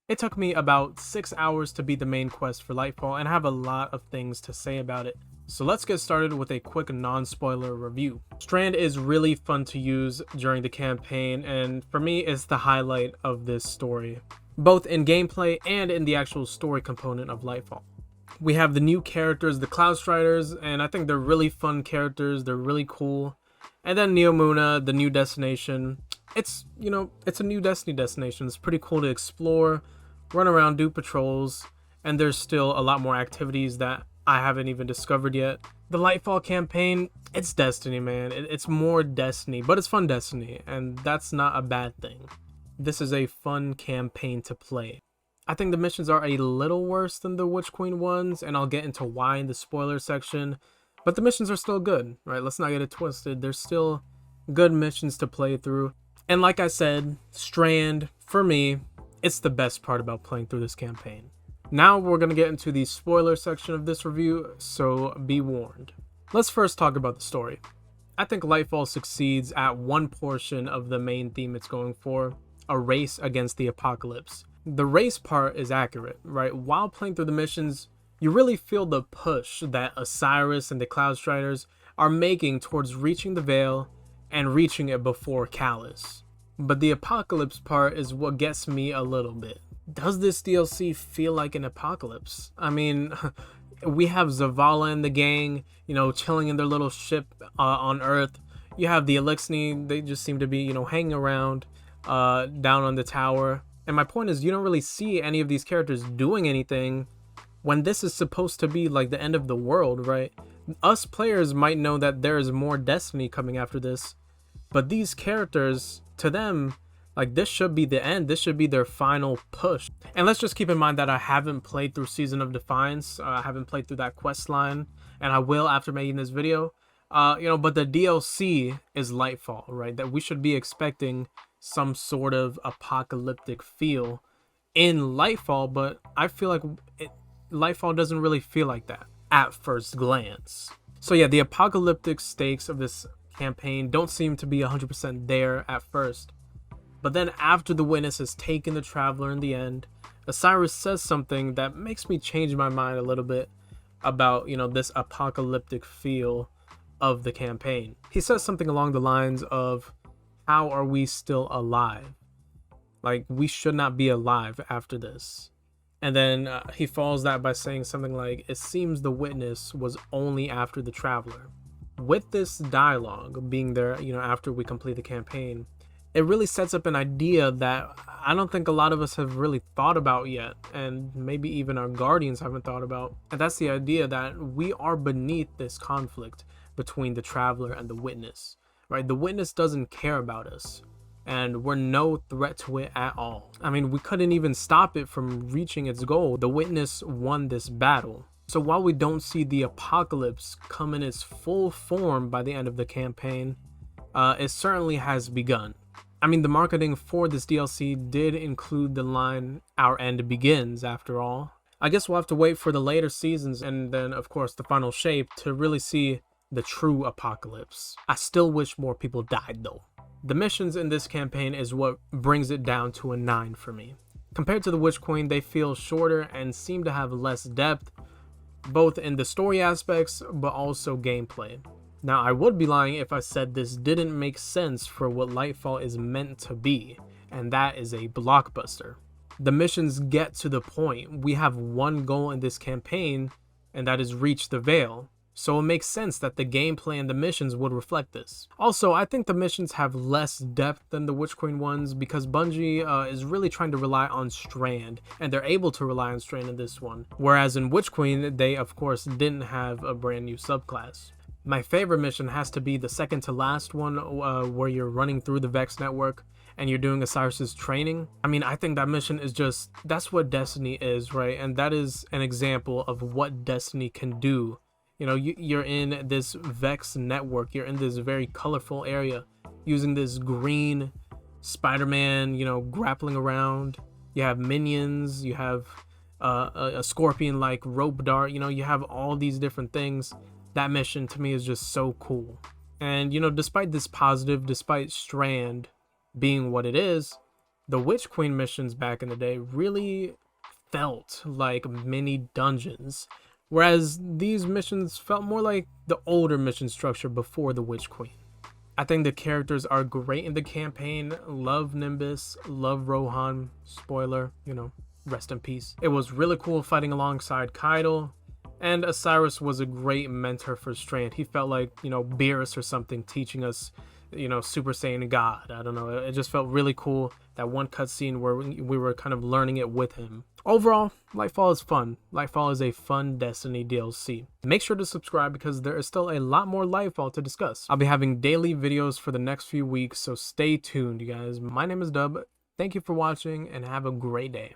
It took me about 6 hours to beat the main quest for Lightfall, and I have a lot of things to say about it. So let's get started with a quick non-spoiler review. Strand is really fun to use during the campaign, and for me it's the highlight of this story, both in gameplay and in the actual story component of Lightfall. We have the new characters, the Cloud Striders, and I think they're really fun characters, they're really cool. And then Neomuna, the new destination. It's a new Destiny destination. It's pretty cool to explore, run around, do patrols, and there's still a lot more activities that I haven't even discovered yet. The Lightfall campaign, it's Destiny, man. It's more Destiny, but it's fun Destiny, and that's not a bad thing. This is a fun campaign to play. I think the missions are a little worse than the Witch Queen ones, and I'll get into why in the spoiler section, but the missions are still good, right? Let's not get it twisted. There's still good missions to play through. And like I said, Strand, for me, it's the best part about playing through this campaign. Now we're going to get into the spoiler section of this review, so be warned. Let's first talk about the story. I think Lightfall succeeds at one portion of the main theme it's going for, a race against the apocalypse. The race part is accurate, right? While playing through the missions, you really feel the push that Osiris and the Cloud Striders are making towards reaching the Veil and reaching it before Callus. But the apocalypse part is what gets me a little bit. Does this DLC feel like an apocalypse? I mean, we have Zavala and the gang, chilling in their little ship on Earth. You have the Elixni, they just seem to be, hanging around down on the tower. And my point is, you don't really see any of these characters doing anything when this is supposed to be like the end of the world, right? Us players might know that there is more Destiny coming after this, but these characters, to them, like, this should be the end. This should be their final push. And let's just keep in mind that I haven't played through Season of Defiance. I haven't played through that quest line, and I will after making this video. But the DLC is Lightfall, right? That we should be expecting some sort of apocalyptic feel in Lightfall, but I feel like Lightfall doesn't really feel like that at first glance. So yeah, the apocalyptic stakes of this campaign don't seem to be 100% there at first. But then after the witness has taken the traveler in the end, Osiris says something that makes me change my mind a little bit about, this apocalyptic feel of the campaign. He says something along the lines of, how are we still alive? Like, we should not be alive after this. And then he follows that by saying something like, it seems the witness was only after the traveler. With this dialogue being there, after we complete the campaign, it really sets up an idea that I don't think a lot of us have really thought about yet, and maybe even our guardians haven't thought about. And that's the idea that we are beneath this conflict between the traveler and the witness, right? The witness doesn't care about us, and we're no threat to it at all. I mean, we couldn't even stop it from reaching its goal. The witness won this battle. So while we don't see the apocalypse come in its full form by the end of the campaign, it certainly has begun. I mean, the marketing for this DLC did include the line, "Our end begins," after all. I guess we'll have to wait for the later seasons and then, of course, the final shape to really see the true apocalypse. I still wish more people died, though. The missions in this campaign is what brings it down to a 9 for me. Compared to the Witch Queen, they feel shorter and seem to have less depth, both in the story aspects, but also gameplay. Now, I would be lying if I said this didn't make sense for what Lightfall is meant to be, and that is a blockbuster. The missions get to the point. We have one goal in this campaign, and that is reach the Veil. So it makes sense that the gameplay and the missions would reflect this. Also, I think the missions have less depth than the Witch Queen ones because Bungie is really trying to rely on Strand, and they're able to rely on Strand in this one. Whereas in Witch Queen, they of course didn't have a brand new subclass. My favorite mission has to be the second to last one, where you're running through the Vex network and you're doing Osiris's training. I mean, I think that mission is just, that's what Destiny is, right? And that is an example of what Destiny can do. You're in this Vex network, you're in this very colorful area using this green Spider-Man, grappling around. You have minions, you have a scorpion like rope dart, you have all these different things. That mission to me is just so cool. And despite this positive, despite Strand being what it is, The Witch Queen missions back in the day really felt like mini dungeons, whereas these missions felt more like the older mission structure before the Witch Queen. I think the characters are great in the campaign. Love Nimbus, love Rohan. Spoiler, rest in peace. It was really cool fighting alongside Kaido, and Osiris was a great mentor for Strand. He felt like, Beerus or something teaching us, Super Saiyan God. I don't know. It just felt really cool. That one cutscene where we were kind of learning it with him. Overall, Lightfall is fun. Lightfall is a fun Destiny DLC. Make sure to subscribe because there is still a lot more Lightfall to discuss. I'll be having daily videos for the next few weeks, so stay tuned, you guys. My name is Dub. Thank you for watching and have a great day.